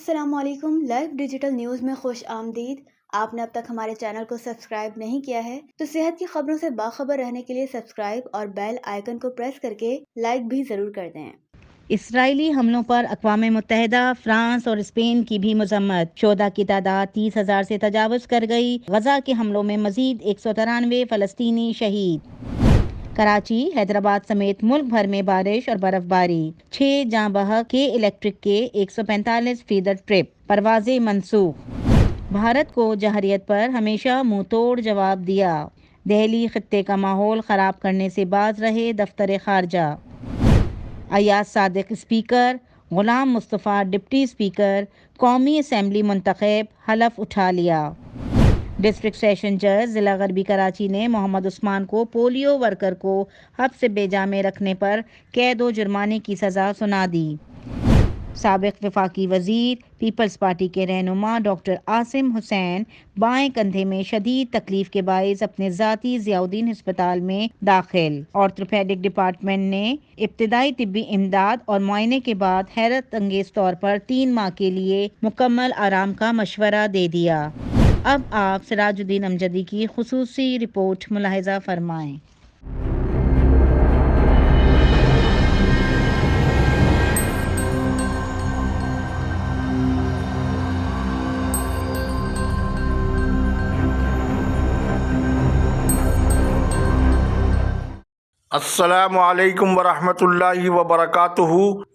السلام علیکم، life digital news میں خوش آمدید۔ آپ نے اب تک ہمارے چینل کو سبسکرائب نہیں کیا ہے تو صحت کی خبروں سے باخبر رہنے کے لیے سبسکرائب اور بیل آئیکن کو پریس کر کے لائک بھی ضرور کر دیں۔ اسرائیلی حملوں پر اقوام متحدہ، فرانس اور اسپین کی بھی مذمت۔ شہداء کی تعداد 30,000 سے تجاوز کر گئی۔ غزہ کے حملوں میں مزید 193 فلسطینی شہید۔ کراچی، حیدرآباد سمیت ملک بھر میں بارش اور برف باری۔ 6 جاں بحق کے الیکٹرک کے 145 فیڈر ٹرپ پروازیں منسوخ۔ بھارت کو جوہریت پر ہمیشہ منہ توڑ جواب دیا۔ دہلی خطے کا ماحول خراب کرنے سے باز رہے دفتر خارجہ۔ Ayaz Sadiq speaker, Ghulam Mustafa deputy speaker, قومی اسمبلی منتخب، حلف اٹھا لیا۔ ڈسٹرکٹ سیشن جج ضلع غربی کراچی نے محمد عثمان کو پولیو ورکر کو حبس بے جا میں رکھنے پر قید و جرمانے کی سزا سنا دی۔ سابق وفاقی وزیر، پیپلز پارٹی کے رہنما ڈاکٹر عاصم حسین بائیں کندھے میں شدید تکلیف کے باعث اپنے ذاتی ضیاء الدین ہسپتال میں داخل۔ آرتھوپیڈک ڈپارٹمنٹ نے ابتدائی طبی امداد اور معائنے کے بعد حیرت انگیز طور پر 3 ماہ کے لیے مکمل آرام کا مشورہ دے دیا۔ اب آپ سراج الدین امجدی کی خصوصی رپورٹ ملاحظہ فرمائیں۔ السلام علیکم ورحمۃ اللہ وبرکاتہ۔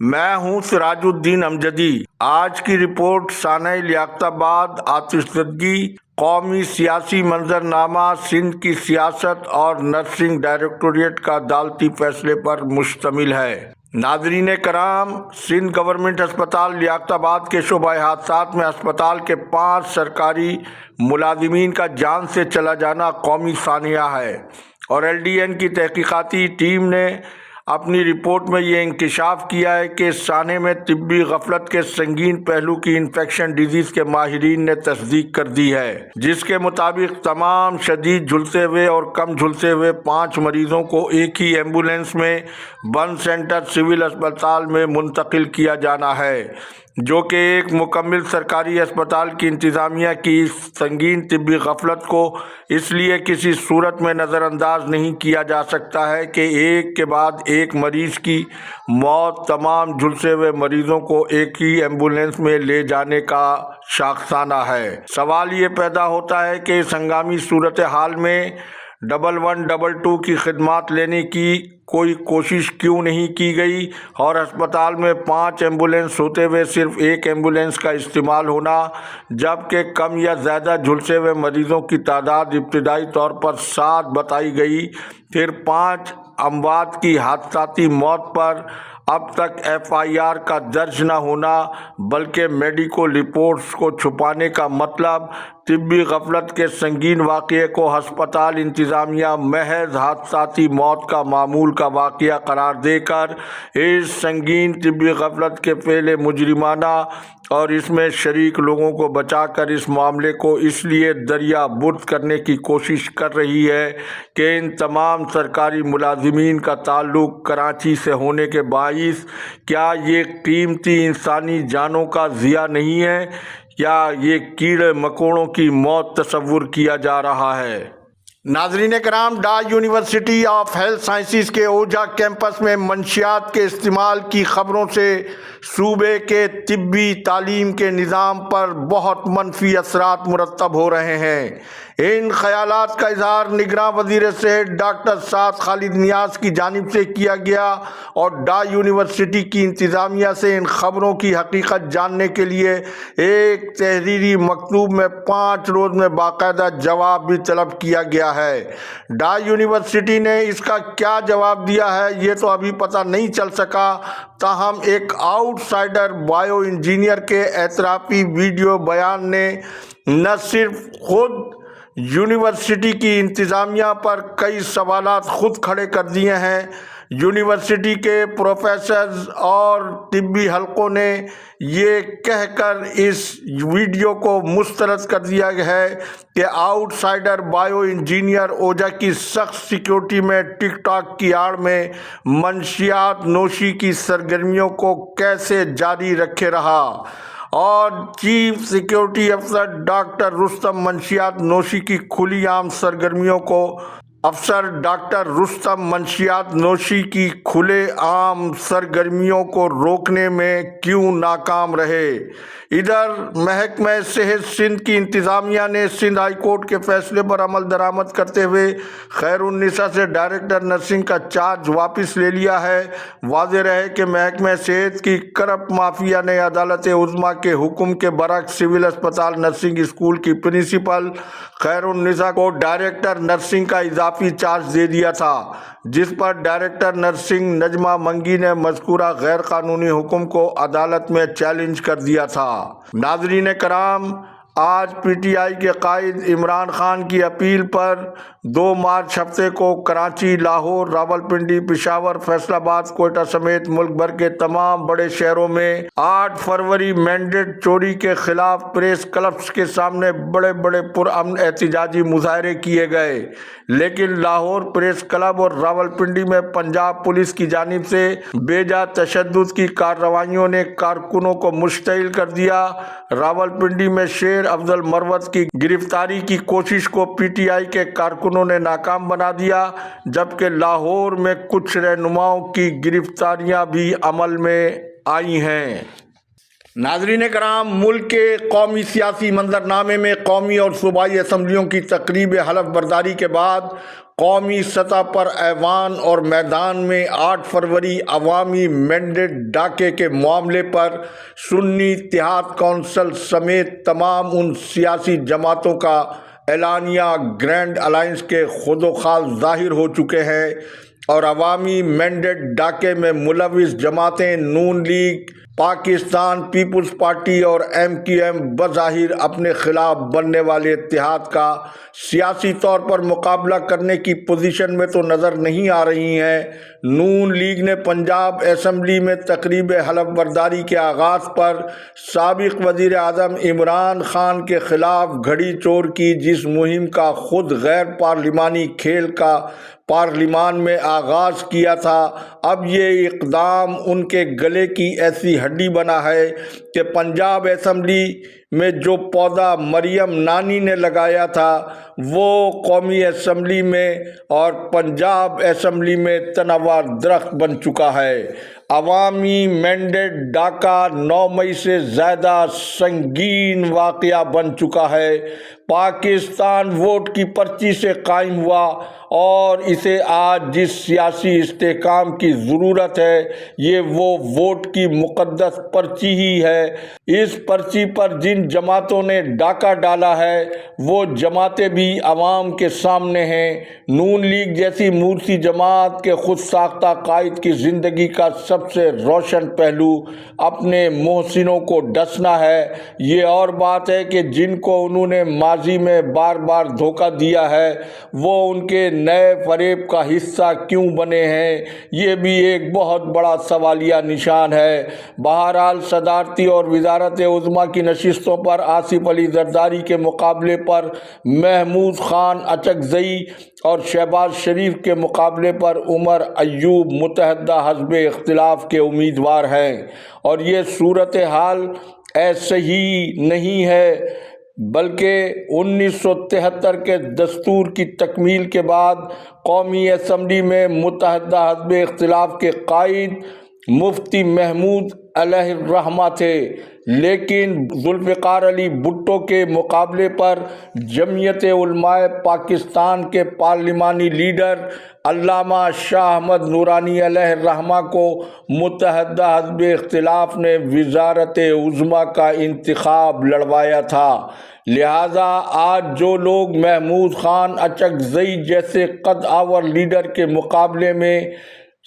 میں ہوں سراج الدین امجدی۔ آج کی رپورٹ سانحہ لیاقت آباد آتش زدگی، قومی سیاسی منظرنامہ، سندھ کی سیاست اور نرسنگ ڈائریکٹوریٹ کا عدالتی فیصلے پر مشتمل ہے۔ ناظرین کرام، سندھ گورنمنٹ ہسپتال لیاقت آباد کے شعبہ حادثات میں ہسپتال کے 5 سرکاری ملازمین کا جان سے چلا جانا قومی سانحہ ہے، اور LDN کی تحقیقاتی ٹیم نے اپنی رپورٹ میں یہ انکشاف کیا ہے کہ اس سانحے میں طبی غفلت کے سنگین پہلو کی انفیکشن ڈیزیز کے ماہرین نے تصدیق کر دی ہے، جس کے مطابق تمام شدید جھلسے ہوئے اور کم جھلسے ہوئے 5 مریضوں کو ایک ہی ایمبولینس میں بن سینٹر سول اسپتال میں منتقل کیا جانا ہے، جو کہ ایک مکمل سرکاری اسپتال کی انتظامیہ کی سنگین طبی غفلت کو اس لیے کسی صورت میں نظر انداز نہیں کیا جا سکتا ہے کہ ایک کے بعد ایک مریض کی موت تمام جھلسے ہوئے مریضوں کو ایک ہی ایمبولینس میں لے جانے کا شاخسانہ ہے۔ سوال یہ پیدا ہوتا ہے کہ اس ہنگامی صورتحال میں 1122 کی خدمات لینے کی کوئی کوشش کیوں نہیں کی گئی، اور ہسپتال میں 5 ایمبولینس ہوتے ہوئے صرف ایک ایمبولینس کا استعمال ہونا، جبکہ کم یا زیادہ جھلسے ہوئے مریضوں کی تعداد ابتدائی طور پر 7 بتائی گئی، پھر 5 اموات کی حادثاتی موت پر اب تک FIR کا درج نہ ہونا، بلکہ میڈیکل رپورٹس کو چھپانے کا مطلب طبی غفلت کے سنگین واقعے کو ہسپتال انتظامیہ محض حادثاتی موت کا معمول کا واقعہ قرار دے کر اس سنگین طبی غفلت کے فعل مجرمانہ اور اس میں شریک لوگوں کو بچا کر اس معاملے کو اس لیے دریا برد کرنے کی کوشش کر رہی ہے کہ ان تمام سرکاری ملازمین کا تعلق کراچی سے ہونے کے باعث کیا یہ قیمتی انسانی جانوں کا ضیاع نہیں ہے، یا یہ کیڑے مکوڑوں کی موت تصور کیا جا رہا ہے؟ ناظرین کرام، ڈائی یونیورسٹی آف ہیلتھ سائنسز کے اوجھا کیمپس میں منشیات کے استعمال کی خبروں سے صوبے کے طبی تعلیم کے نظام پر بہت منفی اثرات مرتب ہو رہے ہیں۔ ان خیالات کا اظہار نگراں وزیر صحت ڈاکٹر سعد خالد نیاز کی جانب سے کیا گیا، اور ڈائی یونیورسٹی کی انتظامیہ سے ان خبروں کی حقیقت جاننے کے لیے ایک تحریری مکتوب میں 5 روز میں باقاعدہ جواب بھی طلب کیا گیا ہے۔ ڈائی یونیورسٹی نے اس کا کیا جواب دیا ہے یہ تو ابھی پتہ نہیں چل سکا، تاہم ایک آؤٹ سائیڈر بائیو انجینئر کے اعترافی ویڈیو بیان نے نہ صرف خود یونیورسٹی کی انتظامیہ پر کئی سوالات خود کھڑے کر دیے ہیں، یونیورسٹی کے پروفیسرز اور طبی حلقوں نے یہ کہہ کر اس ویڈیو کو مسترد کر دیا ہے کہ out cider bio engineer Ojha کی سخت سیکیورٹی میں ٹک ٹاک کی آڑ میں منشیات نوشی کی سرگرمیوں کو کیسے جاری رکھے رہا، اور چیف سیکیورٹی افسر ڈاکٹر رستم منشیات نوشی کی کھلی عام سرگرمیوں کو کھلے عام سرگرمیوں کو روکنے میں کیوں ناکام رہے؟ ادھر محکمہ صحت سندھ کی انتظامیہ نے سندھ ہائی کورٹ کے فیصلے پر عمل درآمد کرتے ہوئے خیر النساء سے ڈائریکٹر نرسنگ کا چارج واپس لے لیا ہے۔ واضح رہے کہ محکمہ صحت کی کرپٹ مافیا نے عدالت عظمیٰ کے حکم کے برعکس سول اسپتال نرسنگ اسکول کی پرنسپل خیر النساء کو ڈائریکٹر نرسنگ کا اضافی چارج دے دیا تھا، جس پر ڈائریکٹر نرسنگ نجمہ منگی نے مذکورہ غیر قانونی حکم کو عدالت میں چیلنج کر دیا تھا۔ ناظرین کرام، آج پی ٹی آئی کے قائد عمران خان کی اپیل پر 2 مارچ ہفتے کو کراچی، لاہور، راولپنڈی، پشاور، فیصل آباد، کوئٹہ سمیت ملک بھر کے تمام بڑے شہروں میں 8 فروری مینڈیٹ چوری کے خلاف پریس کلبس کے سامنے بڑے بڑے پرامن احتجاجی مظاہرے کیے گئے، لیکن لاہور پریس کلب اور راولپنڈی میں پنجاب پولیس کی جانب سے بے جا تشدد کی کارروائیوں نے کارکنوں کو مشتعل کر دیا۔ راولپنڈی میں شیر افضل مروت کی گرفتاری کی کوشش کو پی ٹی آئی کے کارکنوں نے ناکام بنا دیا، جبکہ لاہور میں کچھ رہنماؤں کی گرفتاریاں بھی عمل میں آئی ہیں۔ ناظرین کرام، ملک کے قومی سیاسی منظرنامے میں قومی اور صوبائی اسمبلیوں کی تقریب حلف برداری کے بعد قومی سطح پر ایوان اور میدان میں 8 فروری عوامی مینڈیٹ ڈاکے کے معاملے پر سنی اتحاد کونسل سمیت تمام ان سیاسی جماعتوں کا اعلانیہ گرینڈ الائنس کے خدوخال ظاہر ہو چکے ہیں، اور عوامی مینڈیٹ ڈاکے میں ملوث جماعتیں نون لیگ، پاکستان پیپلز پارٹی اور MQM بظاہر اپنے خلاف بننے والے اتحاد کا سیاسی طور پر مقابلہ کرنے کی پوزیشن میں تو نظر نہیں آ رہی ہیں۔ نون لیگ نے پنجاب اسمبلی میں تقریب حلف برداری کے آغاز پر سابق وزیر اعظم عمران خان کے خلاف گھڑی چور کی جس مہم کا خود غیر پارلیمانی کھیل کا پارلیمان میں آغاز کیا تھا، اب یہ اقدام ان کے گلے کی ایسی ہڈی بنا ہے کہ پنجاب اسمبلی میں جو پودا مریم نانی نے لگایا تھا وہ قومی اسمبلی میں اور پنجاب اسمبلی میں تنوع درخت بن چکا ہے۔ عوامی مینڈیٹ ڈاکہ 9 مئی سے زیادہ سنگین واقعہ بن چکا ہے۔ پاکستان ووٹ کی پرچی سے قائم ہوا اور اسے آج جس سیاسی استحکام کی ضرورت ہے یہ وہ ووٹ کی مقدس پرچی ہی ہے۔ اس پرچی پر جن جماعتوں نے ڈاکہ ڈالا ہے وہ جماعتیں بھی عوام کے سامنے ہیں۔ نون لیگ جیسی مورسی جماعت کے خود ساختہ قائد کی زندگی کا سب سے روشن پہلو اپنے محسنوں کو ڈسنا ہے۔ یہ اور بات ہے کہ جن کو انہوں نے ماضی میں بار بار دھوکہ دیا ہے وہ ان کے نئے فریب کا حصہ کیوں بنے ہیں، یہ بھی ایک بہت بڑا سوالیہ نشان ہے۔ بہرحال صدارتی اور وزارت عظمیٰ کی نشستوں پر آصف علی زرداری کے مقابلے پر محمود خان اچکزئی اور شہباز شریف کے مقابلے پر عمر ایوب متحدہ حزب اختلاف کے امیدوار ہیں، اور یہ صورتحال ایسے ہی نہیں ہے بلکہ 1973 کے دستور کی تکمیل کے بعد قومی اسمبلی میں متحدہ حزب اختلاف کے قائد مفتی محمود علیہ الرحمہ تھے، لیکن ذوالفقار علی بھٹو کے مقابلے پر جمعیت علماء پاکستان کے پارلیمانی لیڈر علامہ شاہ احمد نورانی علیہ الرحمہ کو متحدہ حزب اختلاف نے وزارت عظمیٰ کا انتخاب لڑوایا تھا۔ لہٰذا آج جو لوگ محمود خان اچکزئی جیسے قد آور لیڈر کے مقابلے میں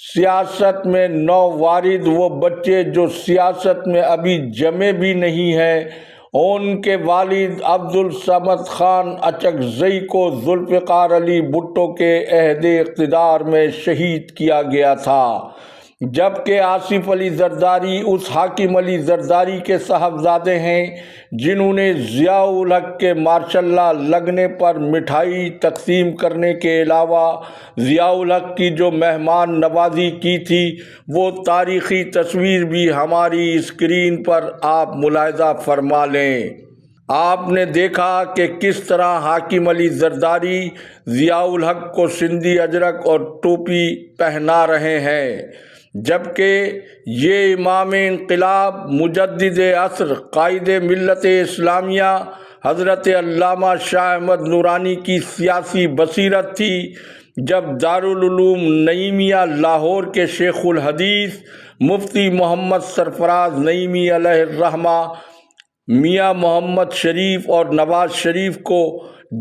سیاست میں نووارد وہ بچے جو سیاست میں ابھی جمے بھی نہیں ہیں، ان کے والد عبدالصمد خان اچکزئی کو ذوالفقار علی بھٹو کے عہد اقتدار میں شہید کیا گیا تھا۔ جبکہ آصف علی زرداری اس حاکم علی زرداری کے صاحبزادے ہیں جنہوں نے ضیاء الحق کے ماشاء اللہ لگنے پر مٹھائی تقسیم کرنے کے علاوہ ضیاء الحق کی جو مہمان نوازی کی تھی وہ تاریخی تصویر بھی ہماری اسکرین پر آپ ملاحظہ فرما لیں۔ آپ نے دیکھا کہ کس طرح حاکم علی زرداری ضیاء الحق کو سندھی اجرک اور ٹوپی پہنا رہے ہیں، جبکہ یہ امام انقلاب مجدد عصر قائد ملت اسلامیہ حضرت علامہ شاہ احمد نورانی کی سیاسی بصیرت تھی جب دارالعلوم نعیمیہ لاہور کے شیخ الحدیث مفتی محمد سرفراز نعیمی علیہ الرحمہ میاں محمد شریف اور نواز شریف کو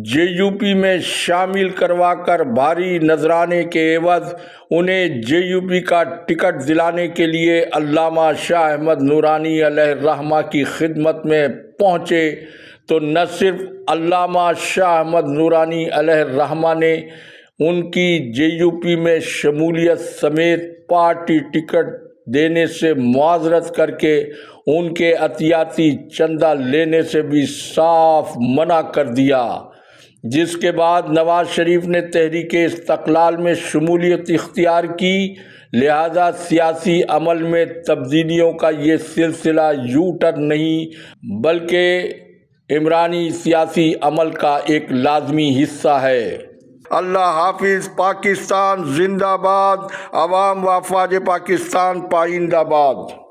JUP میں شامل کروا کر بھاری نذرانے کے عوض انہیں JUP کا ٹکٹ دلانے کے لیے علامہ شاہ احمد نورانی علیہ الرحمہ کی خدمت میں پہنچے تو نہ صرف علامہ شاہ احمد نورانی علیہ الرحمہ نے ان کی JUP میں شمولیت سمیت پارٹی ٹکٹ دینے سے معذرت کر کے ان کے عطیاتی چندہ لینے سے بھی صاف منع کر دیا، جس کے بعد نواز شریف نے تحریک استقلال میں شمولیت اختیار کی۔ لہذا سیاسی عمل میں تبدیلیوں کا یہ سلسلہ یو ٹرن نہیں بلکہ عمرانی سیاسی عمل کا ایک لازمی حصہ ہے۔ اللہ حافظ۔ پاکستان زندہ باد۔ عوام و افواج پاکستان پائندہ باد۔